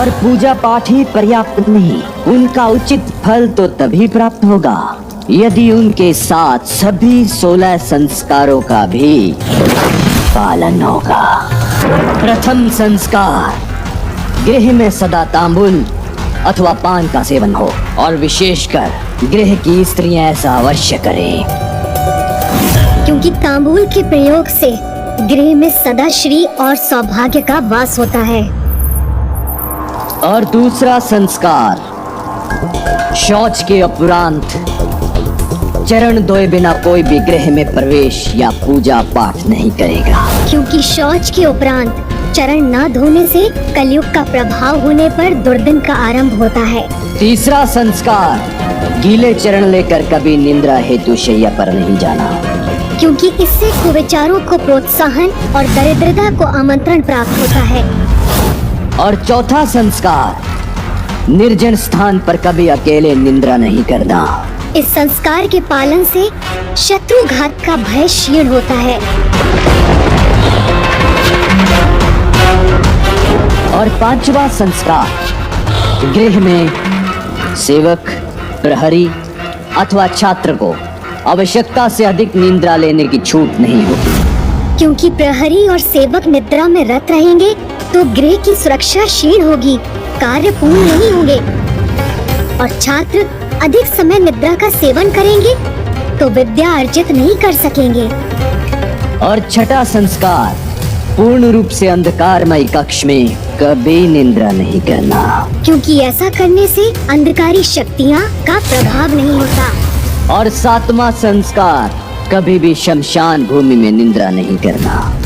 और पूजा पाठ ही पर्याप्त नहीं, उनका उचित फल तो तभी प्राप्त होगा यदि उनके साथ सभी 16 संस्कारों का भी पालन होगा। प्रथम संस्कार, गृह में सदा तांबुल अथवा पान का सेवन हो, और विशेषकर गृह की स्त्रियां ऐसा अवश्य करें, क्योंकि तांबूल के प्रयोग से गृह में सदा श्री और सौभाग्य का वास होता है। और दूसरा संस्कार, शौच के उपरांत चरण धोए बिना कोई भी गृह में प्रवेश या पूजा पाठ नहीं करेगा, क्योंकि शौच के उपरांत चरण न धोने से कलयुग का प्रभाव होने पर दुर्दिन का आरंभ होता है। तीसरा संस्कार, गीले चरण लेकर कभी निंद्रा हेतु शैया पर नहीं जाना, क्योंकि इससे कुविचारों को प्रोत्साहन और दरिद्रता को आमंत्रण प्राप्त होता है। और चौथा संस्कार, निर्जन स्थान पर कभी अकेले निंद्रा नहीं करना। इस संस्कार के पालन से शत्रुघात का भय क्षीण होता है। और पांचवा संस्कार, गृह में सेवक, प्रहरी अथवा छात्र को आवश्यकता से अधिक निद्रा लेने की छूट नहीं होती, क्योंकि प्रहरी और सेवक निद्रा में रत रहेंगे तो गृह की सुरक्षा क्षीण होगी, कार्य पूर्ण नहीं होंगे। और छात्र अधिक समय निद्रा का सेवन करेंगे तो विद्या अर्जित नहीं कर सकेंगे। और छठा संस्कार, पूर्ण रूप से अंधकारमय कक्ष में कभी निद्रा नहीं करना, क्योंकि ऐसा करने से अंधकारी शक्तियाँ का प्रभाव नहीं होता। और सातवां संस्कार, कभी भी शमशान भूमि में निद्रा नहीं करना,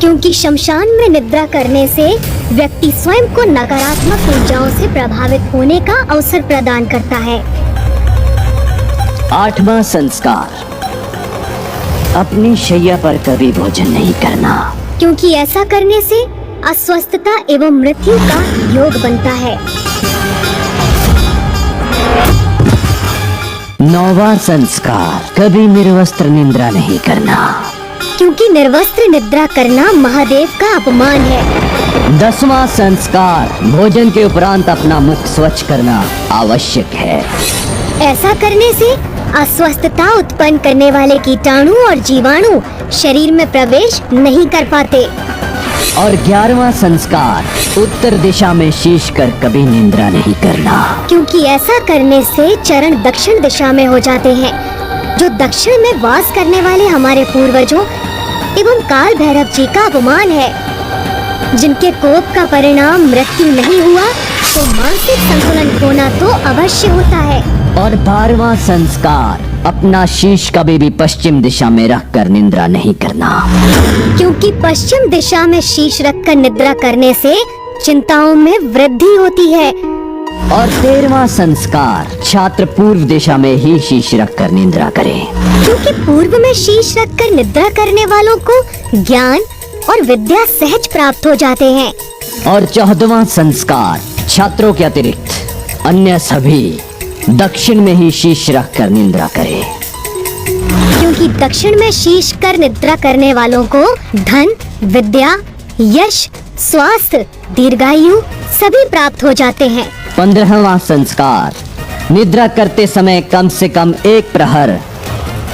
क्योंकि शमशान में निद्रा करने से व्यक्ति स्वयं को नकारात्मक ऊर्जाओं से प्रभावित होने का अवसर प्रदान करता है। आठवां संस्कार, अपनी शैया पर कभी भोजन नहीं करना, क्योंकि ऐसा करने से अस्वस्थता एवं मृत्यु का योग बनता है। नौवां संस्कार, कभी निर्वस्त्र निद्रा नहीं करना, क्योंकि निर्वस्त्र निद्रा करना महादेव का अपमान है। 10वां संस्कार, भोजन के उपरांत अपना मुख स्वच्छ करना आवश्यक है। ऐसा करने से अस्वस्थता उत्पन्न करने वाले कीटाणु और जीवाणु शरीर में प्रवेश नहीं कर पाते। और 11वां संस्कार, उत्तर दिशा में शीश कर कभी निद्रा नहीं करना, क्योंकि ऐसा करने से चरण दक्षिण दिशा में हो जाते हैं, जो दक्षिण में वास करने वाले हमारे पूर्वजों एवं काल भैरव जी का अपमान है। जिनके कोप का परिणाम मृत्यु नहीं हुआ तो मानसिक संतुलन खोना तो अवश्य होता है। और 12वां संस्कार, अपना शीश कभी भी पश्चिम दिशा में रखकर निद्रा नहीं करना, क्योंकि पश्चिम दिशा में शीश रखकर निद्रा करने से चिंताओं में वृद्धि होती है। और 13वां संस्कार, छात्र पूर्व दिशा में ही शीश रखकर निद्रा करें, क्योंकि पूर्व में शीश रखकर निद्रा करने वालों को ज्ञान और विद्या सहज प्राप्त हो जाते हैं। और 14वां संस्कार, छात्रों के अतिरिक्त अन्य सभी दक्षिण में ही शीश रखकर निद्रा करें, क्योंकि दक्षिण में शीश कर निद्रा करने वालों को धन, विद्या, यश, स्वास्थ्य, दीर्घायु सभी प्राप्त हो जाते हैं। 15वां संस्कार, निद्रा करते समय कम से कम 1 प्रहर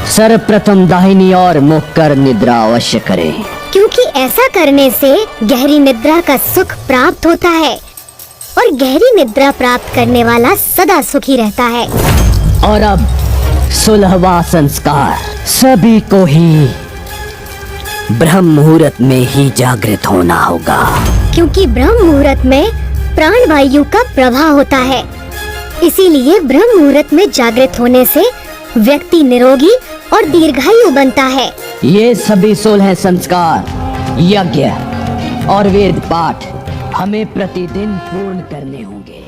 सर्वप्रथम दाहिनी ओर मुख कर निद्रा अवश्य करें, क्योंकि ऐसा करने से गहरी निद्रा का सुख प्राप्त होता है और गहरी निद्रा प्राप्त करने वाला सदा सुखी रहता है। और अब 16वां संस्कार, सभी को ही ब्रह्म मुहूर्त में ही जागृत होना होगा, क्योंकि ब्रह्म मुहूर्त में प्राण वायु का प्रवाह होता है। इसीलिए ब्रह्म मुहूर्त में जागृत होने से व्यक्ति निरोगी और दीर्घायु बनता है। ये सभी 16 संस्कार, यज्ञ और वेद पाठ हमें प्रतिदिन पूर्ण करने होंगे।